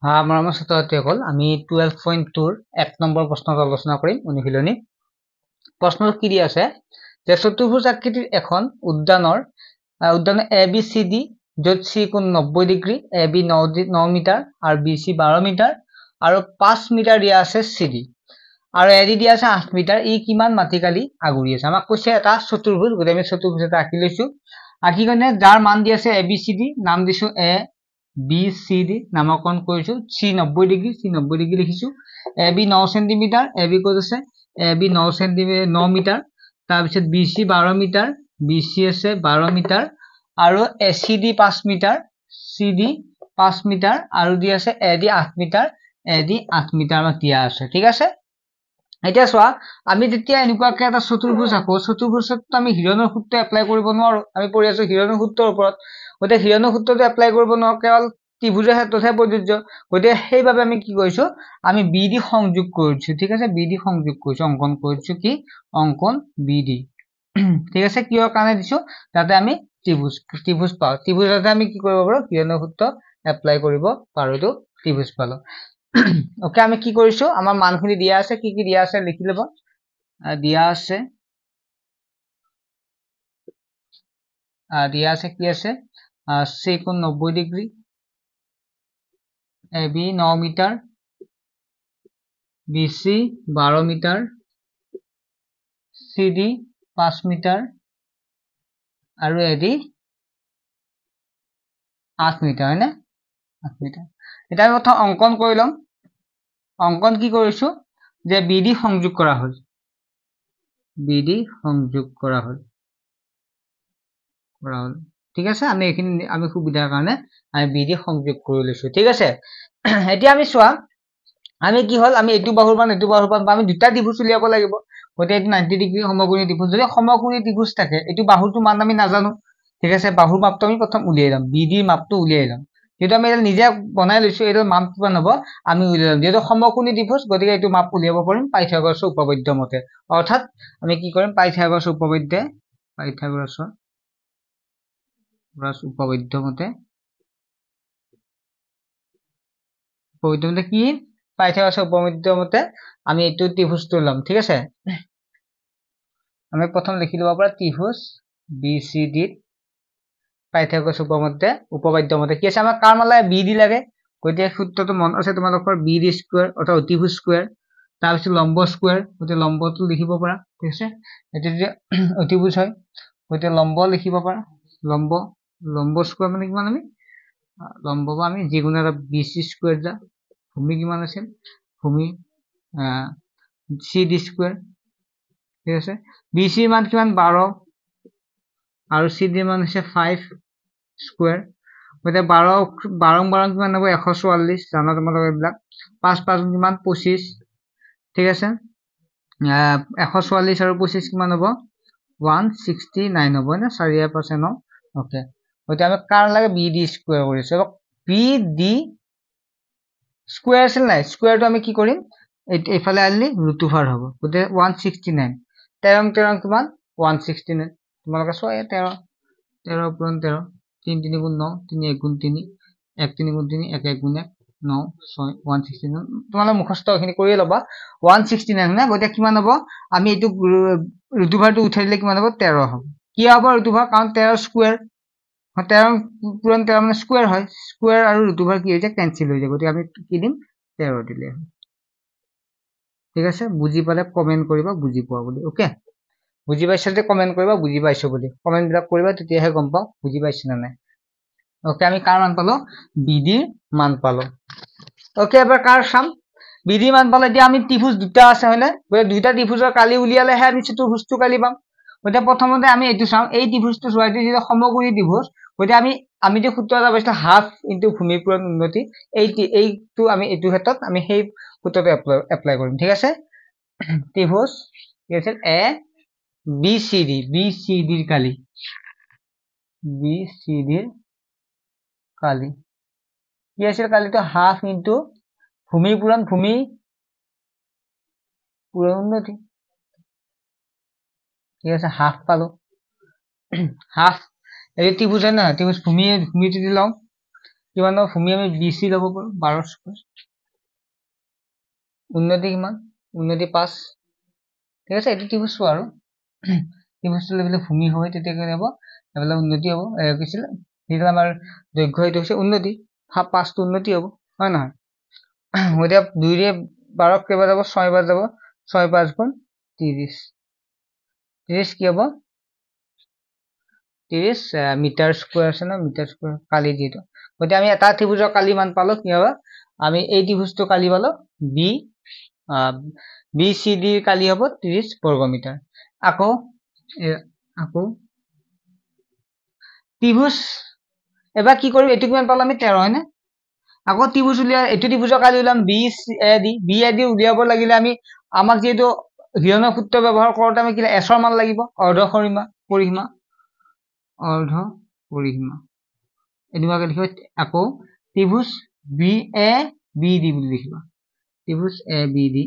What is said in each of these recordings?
মৰমৰ ছাত্ৰ-ছাত্ৰীসকল, আমি 12.2 এক নম্বৰ প্ৰশ্নত আলোচনা কৰিম অনুশীলনী। প্ৰশ্নটো কি দিয়া আছে যে চতুৰ্ভুজ আকৃতিৰ এখন উদ্যানৰ ABCD য'ত C কোণ 90 ডিগ্ৰী, AB 9 মিটাৰ আৰু BC 12 মিটাৰ আৰু 5 মিটাৰ দিয়া আছে CD আৰু AD দিয়া আছে 8 মিটাৰ। ই কিমান মাটিকালি আগুৰি আছে? আমাক কৈছে এটা চতুৰ্ভুজ, গতিকে আমি চতুৰ্ভুজ এটা আঁকি লৈছো। আঁকি কিনে যাৰ মান দি আছে ABCD, নাম দিছো ABCD, নামকৰণ কৰিছো। C 90 ডিগ্ৰী, C 90 ডিগ্ৰী লিখিছো। AB 9 সেন্টিমিটাৰ, AB ক'ত আছে? AB 9 metre. তাৰপিছত BC 12 মিটাৰ, BC আছে 12 মিটাৰ আৰু CD 5 মিটাৰ, CD 5 মিটাৰ আৰু দি আছে AD 8 মিটাৰ, AD 8 মিটাৰ আমাক দিয়া আছে। ঠিক আছে, এতিয়া চোৱা, আমি যেতিয়া এনেকুৱাকে এটা চতুৰ্ভুজ আঁকো, চতুৰ্ভুজত আমি হিৰণৰ সূত্ৰ এপ্লাই কৰিব নোৱাৰো। আমি পঢ়ি আছো হিৰণৰ সূত্ৰৰ ওপৰত, গতিকে হিৰণৰ সূত্ৰটো এপ্লাই কৰিব নোৱাৰো, কেৱল ত্ৰিভুজৰ ক্ষেত্ৰতহে প্ৰযোজ্য। গতিকে সেইবাবে আমি কি কৰিছো, আমি BD সংযোগ কৰিছো। ঠিক আছে, BD সংযোগ কৰিছো, অংকন কৰিছো কি অংকন BD। ঠিক আছে, কিহৰ কাৰণে দিছো? যাতে আমি ত্ৰিভুজ পাওঁ, ত্ৰিভুজতে আমি কি কৰিব পাৰো, হিৰণৰ সূত্ৰ এপ্লাই কৰিব পাৰো। এইটো ত্ৰিভুজ পালো। ওকে, আমি কি কৰিছো, আমাৰ মানখিনি দিয়া আছে, কি কি দিয়া আছে লিখি লব। দিয়া আছে কি আছে, C কোণ 90 degree, AB 9 metre, BC 12 metre, CD 5 metre আৰু AD 8 মিটাৰ, হয়নে? 8 মিটাৰ। এতিয়া আমি প্ৰথম অংকন কৰি লম। অংকন কি কৰিছো যে BD সংযোগ কৰা হল, BD সংযোগ কৰা হল। ঠিক আছে, আমি এইখিনি আমি সুবিধাৰ কাৰণে আমি BD সংযোগ কৰি লৈছো। ঠিক আছে, এতিয়া আমি চোৱা, আমি কি হল, আমি এইটো বাহুৰ মান আমি দুটা ত্ৰিভুজ উলিয়াব লাগিব। গতিকে এইটো 90 ডিগ্ৰী সমকোণী ত্ৰিভুজ। যদি সমকোণী ত্ৰিভুজ থাকে, এইটো বাহুৰটো মান আমি নাজানো। ঠিক আছে, বাহুৰ মাপটো আমি প্ৰথম উলিয়াই লম, BD মাপটো উলিয়াই লম। যেহেতু আমি এটা নিজে বনাই লৈছো, এইটো মাপ কিমান হব আমি উলিয়াই লম। যিহেতু সমকোণী ত্ৰিভুজ, গতিকে এইটো মাপ উলিয়াব পাৰিম পাইথাগোৰাছৰ উপপাদ্য মতে। অৰ্থাৎ আমি কি কৰিম, পাইথাগোৰাছৰ উপপাদ্য উপপাদ্য মতে কি পাইথাগোৰাছৰ উপপাদ্য মতে আমি এইটো ত্ৰিভুজটো লম। ঠিক আছে, আমি প্ৰথম লিখি লব পৰা ত্ৰিভুজ BCD পাইথাগোৰাছৰ উপপাদ্য মতে কি আছে, আমাক কাৰ মান লাগে, BD লাগে। গতিকে সূত্ৰটো মনত আছে তোমালোকৰ, BD স্কোৱাৰ অৰ্থাৎ অতিভুজ স্কোৱাৰ, তাৰপিছত লম্ব স্কোৱাৰ, গতিকে লম্বটো লিখিব পাৰা। ঠিক আছে, এইটো যদি অতিভুজ হয়, গতিকে লম্ব লিখিব পাৰা, লম্ব স্কোৱাৰ মানে কিমান, আমি লম্ব বা আমি যিকোনো এটা BC স্কোৱাৰ যা, ভূমি কিমান আছিল, ভূমি CD স্কোৱাৰ। ঠিক আছে, BC মান কিমান 12 আৰু CD মান হৈছে 5 স্কোৱাৰ। গতিকে 12 কিমান হব 144, জানা তোমালোক এইবিলাক। 5 5 কিমান 25। ঠিক আছে, 144 আৰু 25 কিমান হব 169 হব, না 4 ন। ওকে, গতিকে আমি কাৰ লাগে, BD স্কোৱাৰ কৰিছো। BD স্কোৱাৰ আছিল নাই, স্কোৱাৰটো আমি কি কৰিম, এইফালে আনিলে ৰুট অভাৰ হব। গতিকে 169, 13 কিমান 169। তোমালোকে চোৱা, 13 পূৰণ 13, 3 3 গুণ 9, 3 1 গুণ 3, 1 3 গুণ 3, 1 1 গুণ 1, 9 6 169। তোমালোকে মুখস্থ এইখিনি কৰিয়ে ল'বা, 169 না। গতিকে কিমান হব, আমি এইটো ৰুট অভাৰটো উঠাই দিলে কিমান হব, 13 হব। কি হব ৰুট অভাৰ, কাৰণ 13 স্কোৱাৰ, 13 পূৰণ 13 মানে স্কোৱাৰ হয়, স্কোৱাৰ আৰু ৰুট অভাৰ কি হৈ যায়, কেনচেল হৈ যায়। গতিকে আমি কি দিম, 13 দিলে। ঠিক আছে, বুজি পালে কমেন্ট কৰিবা বুজি পোৱা বুলি। ওকে, বুজি পাইছা যদি কমেন্ট কৰিবা বুজি পাইছো বুলি, কমেন্ট বিলাক কৰিবা, তেতিয়াহে গম পাওঁ বুজি পাইছো নে নাই। ওকে, আমি কাৰ মান পালো, BDৰ মান পালো। ওকে, এবাৰ কাৰ চাম, BD মান পালো। এতিয়া আমি ত্ৰিভুজ দুটা আছে, হয়নে? গতিকে দুইটা ত্ৰিভুজৰ কালি উলিয়ালেহে আমি চতুৰ্ভুজটো কালি পাম। গতিকে প্ৰথমতে আমি এইটো চাওঁ, এই ত্ৰিভুজটো চোৱা, এইটো যিটো সমকোণী ত্ৰিভুজ। গতিকে আমি যে সূত্ৰ এটা পাইছিলো, হাফ ইনটু ভূমিৰ পূৰণ উন্নতি, এইটো আমি এইটো ক্ষেত্ৰত আমি সেই সূত্ৰটো এপ্লাই কৰিম। ঠিক আছে, ত্ৰিভুজ কি আছিল, BCDৰ কালি, BCDৰ কালি কি আছিল, কালিটো হাফ ইনটু ভূমিৰ পূৰণ উন্নতি। ঠিক আছে, হাফ পালো, হাফ এই ত্ৰিভুজ হয় নহয়, ত্ৰিভুজ ভূমিটো দি লওঁ, কিমান হ'ব ভূমি আমি BC ল'ব পাৰোঁ 12 স্কয়াৰ উন্নতি কিমান উন্নতি 5 ঠিক আছে এটো ত্ৰিভুজ আৰু ত্ৰিভুজটো লেভেলে ভূমি হয় তেতিয়া কি হ'ব লেভেলে উন্নতি হ'ব কিছিল যেটা আমাৰ দৈৰ্ঘ্য এটো হৈছে উন্নতি 5 টো উন্নতি হ'ব হয় নহয় এতিয়া 2 ৰে 12 কেবা যাব 6 বাৰ যাব 6 5 গুণ 30 30 কি হ'ব 30 মিটাৰ স্কয়াৰ আছে না মিটাৰ স্কয়াৰ কালি দিটো গতে আমি এটা ত্ৰিভুজৰ কালি মান পালো কি হ'ব আমি এই ত্ৰিভুজটো কালি পালো BCD কালি হ'ব 30 বৰ্গ মিটাৰ আকৌ ত্ৰিভুজ এবাৰ কি কৰিম এটো কিমান পালো আমি 13 হয় না আকৌ ত্ৰিভুজ উলিয়া এটো ত্ৰিভুজৰ কালি উলাম BAD উলিয়াব লাগিলে আমি আমাক যেটো হিৰণৰ সূত্ৰ ব্যৱহাৰ কৰোতে আমি কি S ৰ মান লাগিব অৰ্ধ পৰিসীমা এনেবাকে লিখিব আকৌ ত্ৰিভুজ BABD বুলি লিখিবা ত্ৰিভুজ ABD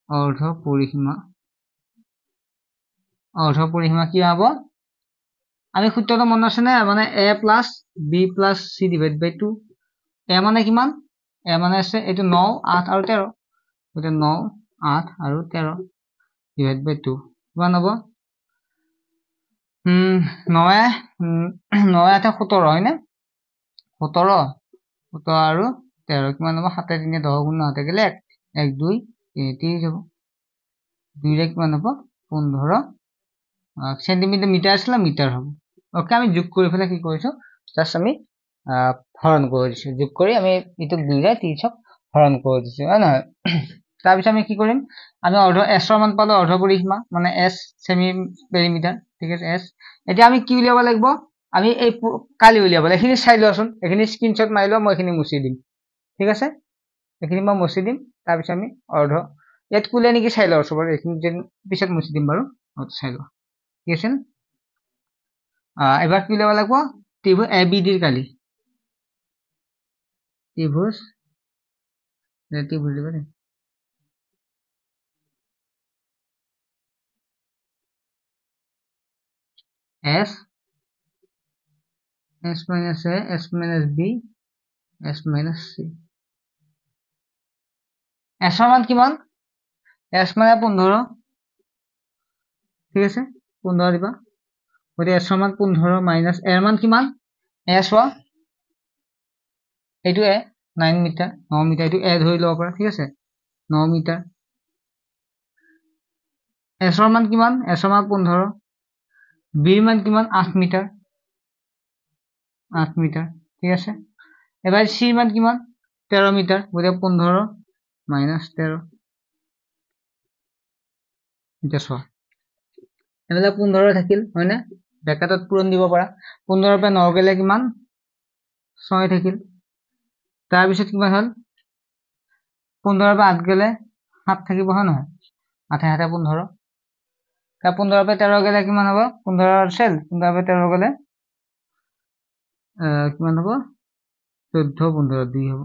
অৰ্ধ পৰিসীমা কি হ'ব আমি সূত্ৰটো মনত আছে না মানে A plus B plus C divided by 2 A মানে কিমান A মানে আছে এটো 9 8 আৰু 13 গতে 9 8 আৰু 13 divided by 2 কিমান হ'ব 9 8 17 হয় না 17 আৰু 13 কিমান হ'ব 7 3 10 গুণ 9 গলে 1 2 3 30 হ'ব 2 ৰে কিমান হ'ব 15 সেন্টিমিটাৰ মিটাৰ আছিল মিটাৰ হ'ব ওকে আমি যোগ কৰি ফেলে কি কৰিছো জাস্ট আমি হৰণ কৰি দিছো যোগ কৰি আমি ইটো 2 ৰে 30 হৰণ কৰি দিছো হয় না তাৰ পিছত আমি কি কৰিম আমি অৰ্ধ S ৰ মান পালো অৰ্ধ পৰিসীমা মানে S সেমি পেৰিমিটাৰ ঠিক আছে S এতিয়া আমি কি উলিয়াব লাগিব আমি এই কালি উলিয়াব এখিনি চাই লোৱাচোন এখিনি স্ক্ৰিনশ্বট মাৰি লোৱা মই এখিনি মুছি দিম ঠিক আছে এখিনি মই মুছি দিম তাৰ পিছত আমি অৰ্ধ ইয়াত কুলে নেকি চাই লও সবৰ এখিনি যেন পিছত মুছি দিম বাৰু চাই লোৱা ঠিক আছে এবাৰ কি উলিয়াব লাগিব ত্ৰিভুজ ABD ৰ কালি ত্ৰিভুজ দিব দে S minus A S minus B S minus C S ৰ মান কিমান S মানে 15 ঠিক আছে 15 দিবা গতে S ৰ মান 15 minus A ৰ মান কিমান S হোৱা এইটো A 9 মিটাৰ 9 মিটাৰ এইটো A ধৰি লব পাৰা ঠিক আছে 9 মিটাৰ S ৰ মান কিমান S ৰ মান 15 B ৰ মান কিমান 8 মিটাৰ ঠিক আছে এবাৰ C ৰ মান কিমান 13 মিটাৰ গতে 15 minus 13 এটা চোৱা এবেলা 15 থাকিল হয় না ব্ৰেকেটত পূৰণ দিব পাৰা 15 পৰা 9 গলে কিমান 6 থাকিল তাৰ পিছত কিমান হল 15 পৰা 8 গলে 7 থাকিব হয় নহয় 8 7 15 তা 15 পৰা 13 গলে কিমান হ'ব 15 সেল 15 পৰা 13 গলে কিমান হ'ব 14 15 2 হ'ব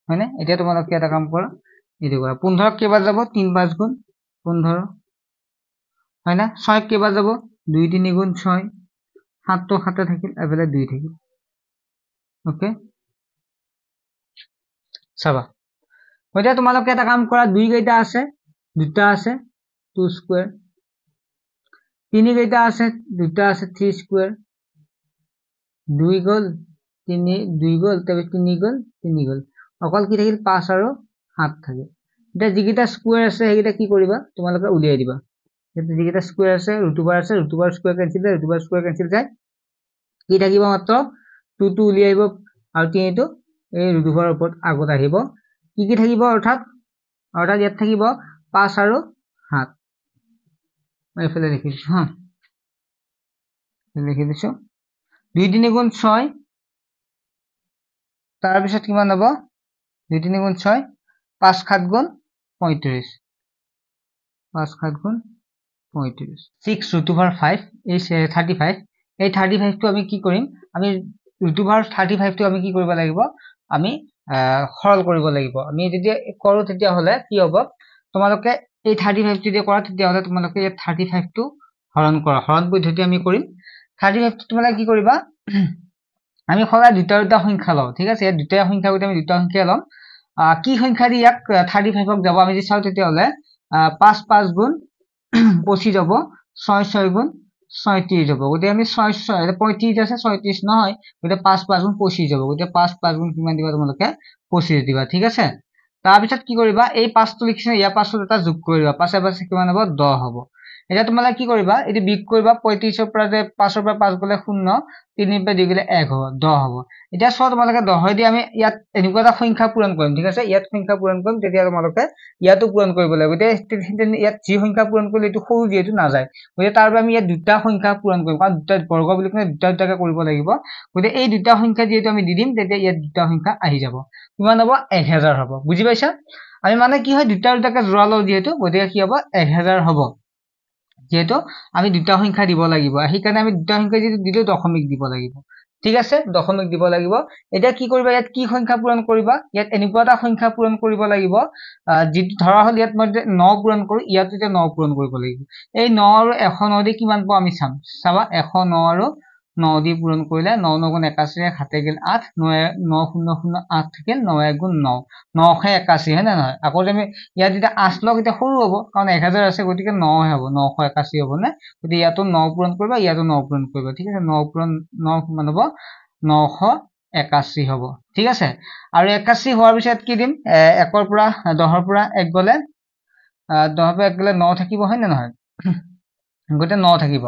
হয় না এতিয়া তোমালোকে এটা কাম কৰা এটো কৰা 15 কেবাৰ যাব 3 5 গুণ 15 হয় না 6 কেবাৰ যাব 2 3 গুণ 6 7 তো 7 থাকিল এবেলে 2 থাকিল ওকে চাবা এতিয়া তোমালোকে এটা কাম কৰা 2 কেইটা আছে দুটা আছে 2 স্কয়াৰ 3 কেইটা আছে দুটা আছে 3 স্কয়াৰ 2 গল 3 2 গল তবে 3 গল 3 গল অকল কি থাকিল 5 আৰু 7 থাকে এটা যিকেইটা স্কয়াৰ আছে সেইকেইটা কি কৰিবা তোমালোকে উলিয়াই দিবা এটা যিকেইটা স্কয়াৰ আছে √2 স্কয়াৰ কেনসেল যায় কি থাকিব মাত্ৰ 2 2 উলিয়াইব আৰু 3 টো এই √2 ওপৰত আগত আহিব কি থাকিব অৰ্থাৎ ইয়াত থাকিব 5 আৰু 7 মই এফালে লিখি দিছো হা লিখি দিছো 2 3 গুণ 6 তাৰ পিছত কিমান হ'ব 2 3 গুণ 6 5 7 গুণ 35 5 7 গুণ 35 6 √5 is 35 এই 35 টো আমি কি কৰিম আমি √35 টো আমি কি কৰিব লাগিব আমি সৰল কৰিব লাগিব আমি যদি কৰো তেতিয়া হলে কি হ'ব তোমালোকে এই 35 টো যদি কৰা তেতিয়া হলে তোমালোকে এই 35 টো হৰণ কৰা হৰণ পদ্ধতি আমি কৰিম 35 তোমালোকে কি কৰিবা আমি সদায় দুটা দুটা সংখ্যা লওঁ ঠিক আছে দুটা সংখ্যা গতি আমি দুটা সংখ্যা লম কি সংখ্যা দি ইয়াক 35 ক যাব আমি যদি চাও তেতিয়া হলে 5 5 গুণ 25 যাব 6 6 গুণ 37 যাব গতি আমি 6 6 35 আছে 37 নহয় গতি 5 5 গুণ 25 যাব গতি 5 5 গুণ কিমান দিবা তোমালোকে 25 দিবা ঠিক আছে তাৰ পিছত কি কৰিবা এই 5 টো লিখিছে ইয়াৰ পাছত এটা যোগ কৰিবা 5 পাছে কিমান হ'ব 10 হ'ব এটা তোমালোকে কি কৰিবা এটো বিগ কৰিবা 35 ৰ পৰা যে 5 ৰ পৰা 5 গলে 0 3 ৰ পৰা 2 গলে 1 হ'ব 10 হ'ব এতিয়া সব তোমালোকে 10 দি আমি ইয়াত এনেকুৱা এটা সংখ্যা পূৰণ কৰিম ঠিক আছে ইয়াত সংখ্যা পূৰণ কৰিম তেতিয়া তোমালোকে ইয়াতো পূৰণ কৰিব লাগিব তেতিয়া ইয়াত যি সংখ্যা পূৰণ কৰিলে এটো সৰু যেটো না যায় গতি তাৰ বাবে আমি ইয়াত দুটা সংখ্যা পূৰণ কৰিম কাৰণ দুটা বৰ্গ বুলি কোনে দুটা দুটাকে কৰিব লাগিব গতি এই দুটা সংখ্যা যেটো আমি দি দিম তেতিয়া ইয়াত দুটা সংখ্যা আহি যাব কিমান হ'ব 1000 হ'ব বুজি পাইছা আমি মানে কি হয় দুটা দুটাকে জোৰালো যেটো গতি কি হ'ব 1000 হ'ব যেহেতু আমি দুটা সংখ্যা দিব লাগিব সেইকাৰণে আমি দুটা সংখ্যা যদি দিলে দশমিক দিব লাগিব ঠিক আছে দশমিক দিব লাগিব এটা কি কৰিবা ইয়াত কি সংখ্যা পূৰণ কৰিবা ইয়াত এনেকুৱা এটা সংখ্যা পূৰণ কৰিব লাগিব যি ধৰা হল ইয়াত মই 9 পূৰণ কৰো ইয়াত এতিয়া 9 পূৰণ কৰিব লাগিব এই 9 আৰু 109 দি কিমান পাও আমি চাম চাবা 109 আৰু 9 দি পূৰণ কৰিলে 9 9 গুণ 81 হাতে গেল 8 9 0 0 8 থাকিল 9 1 গুণ 9 981 হয় না নহয় আকৌ আমি ইয়াত যেতিয়া 8 লগ এটা সৰু হ'ব কাৰণ 1000 আছে গতিকে 9 হ'ব 981 হ'ব না গতি ইয়াতো 9 পূৰণ কৰিবা ইয়াতো 9 পূৰণ কৰিবা ঠিক আছে 9 পূৰণ 9 কিমান হ'ব 981 হ'ব ঠিক আছে আৰু 81 হোৱাৰ পিছত কি দিম 1 ৰ পৰা 10 ৰ পৰা 1 গলে 10 ৰ পৰা 1 গলে 9 থাকিব হয় না নহয় গতে 9 থাকিব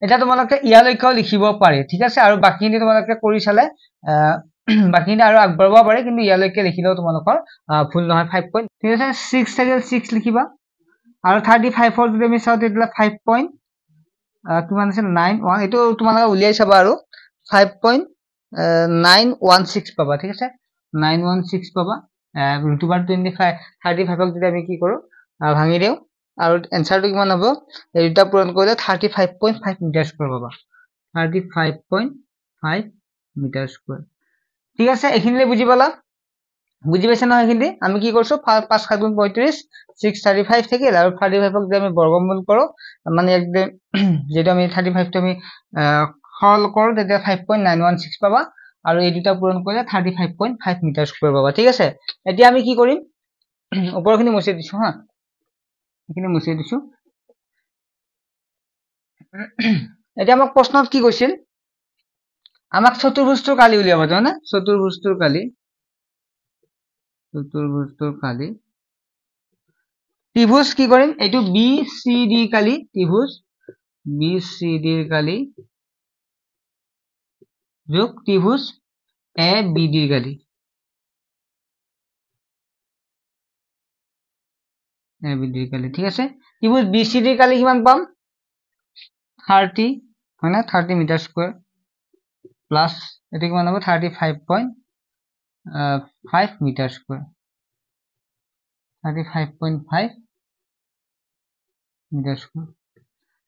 এটা তোমালোকে ইয়ালৈকেও লিখিব পাৰি ঠিক আছে আৰু বাকিখিনি তোমালোকে কৰি চালে বাকিখিনি আৰু আগবঢ়াব পাৰে কিন্তু ইয়ালৈকে লিখিলেও তোমালোকৰ ভুল নহয় 5 পইণ্ট ঠিক আছে 6 থাকিল 6 লিখিবা আৰু 35 ৰ যদি আমি চাও তেতিয়া 5 পইণ্ট কিমান আছে 91 এটো তোমালোকে উলিয়াই চাবা আৰু 5.916 পাবা ঠিক আছে 916 পাবা √25 35 ক যদি আমি কি কৰো ভাঙি দিও আৰু এনসাৰটো কিমান হ'ব এই দুটা পূৰণ কৰিলে 35.5 মিটাৰ স্কয়াৰ পাবা 35.5 মিটাৰ স্কয়াৰ ঠিক আছে এখিনিলে বুজি পালা বুজি পাইছা নহয় কিন্তু আমি কি কৰিছো 5 7 গুণ 35 635 থাকিল আৰু 35 ক যদি আমি বৰ্গমূল কৰো মানে একদম যেটো আমি 35 টো আমি হল কৰো তেতিয়া 5.916 পাবা আৰু এই দুটা পূৰণ কৰিলে 35.5 মিটাৰ স্কয়াৰ পাবা ঠিক আছে এতিয়া আমি কি কৰিম ওপৰখিনি মুছি দিছো হা এখিনি মুছি দিছো এতিয়া আমাক প্ৰশ্নত কি কৈছিল আমাক চতুৰ্ভুজটোৰ কালি উলিয়াব জানা চতুৰ্ভুজটোৰ কালি ত্ৰিভুজ কি কৰিম এইটো BCD কালি ত্ৰিভুজ BCD ৰ কালি যোগ ত্ৰিভুজ ABD ৰ কালি ABD ৰ কালি ঠিক আছে ত্ৰিভুজ BCD ৰ কালি কিমান পাম 30 হয় না 30 মিটাৰ স্কয়াৰ প্লাস এটো কিমান হ'ব 35.5 মিটাৰ স্কয়াৰ 35.5 মিটাৰ স্কয়াৰ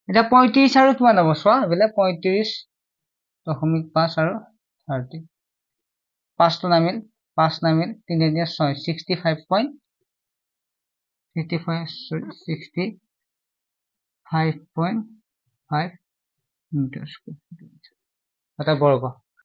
এটা 35 আৰু কিমান হ'ব চোৱা এবেলে 35.5 আৰু 30 5 টো নামিল 5 নামিল 3 3 6 65.65 মিটাৰ স্কয়াৰ এটা বৰ্গ